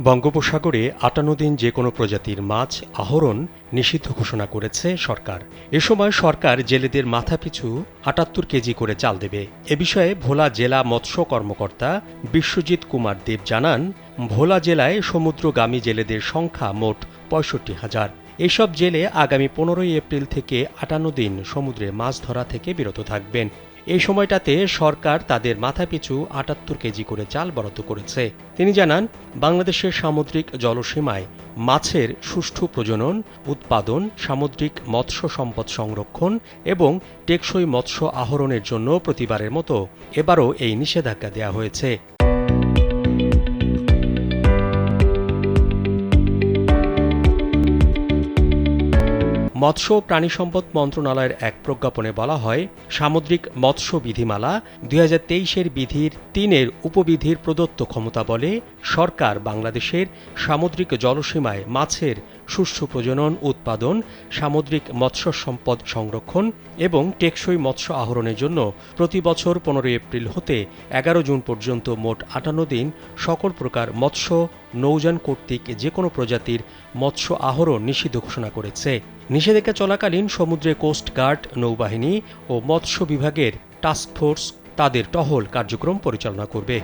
বঙ্গোপসাগরে ৫৮ দিন যে কোনো প্রজাতির মাছ আহরণ নিষিদ্ধ ঘোষণা করেছে সরকার। এ সময় সরকার জেলেদের মাথাপিছু ৭৮ কেজি করে চাল দেবে। এ বিষয়ে ভোলা জেলা মৎস্য কর্মকর্তা বিশ্বজিৎ কুমার দেব জানান, ভোলা জেলায় সমুদ্রগামী জেলেদের সংখ্যা মোট ৬৫,০০০। এসব জেলে আগামী ১৫ এপ্রিল থেকে ৫৮ দিন সমুদ্রে মাছ ধরা থেকে বিরত থাকবেন। এই সময়টাতে সরকার তাদের মাথাপিছু ৭৮ কেজি করে চাল বরাদ্দ করেছে। তিনি জানান, বাংলাদেশের সামুদ্রিক জলসীমায় মাছের সুষ্ঠু প্রজনন, উৎপাদন, সামুদ্রিক মৎস্য সম্পদ সংরক্ষণ এবং টেকসই মৎস্য আহরণের জন্য প্রতিবারের মতো এবারও এই নিষেধাজ্ঞা দেওয়া হয়েছে। মৎস্য ও প্রাণিসম্পদ মন্ত্রণালয়ের এক প্রজ্ঞাপনে বলা হয়, সামুদ্রিক মৎস্য বিধিমালা ২০২৩-এর বিধির ৩-এর উপবিধির প্রদত্ত ক্ষমতা বলে সরকার বাংলাদেশের সামুদ্রিক জলসীমায় মাছের সুষ্ঠু প্রজনন, উৎপাদন, সামুদ্রিক মৎস্য সম্পদ সংরক্ষণ এবং টেকসই মৎস্য আহরণের জন্য প্রতি বছর ১৫ এপ্রিল হতে ১১ জুন পর্যন্ত মোট ৫৮ দিন সকল প্রকার মৎস্য নৌযান কর্তৃক যে কোনো প্রজাতির মৎস্য আহরণ নিষিদ্ধ ঘোষণা করেছে। নিষেধাজ্ঞা চলাকালীন সমুদ্রে কোস্টগার্ড, নৌবাহিনী ও মৎস্য বিভাগের টাস্কফোর্স তাদের টহল কার্যক্রম পরিচালনা করবে।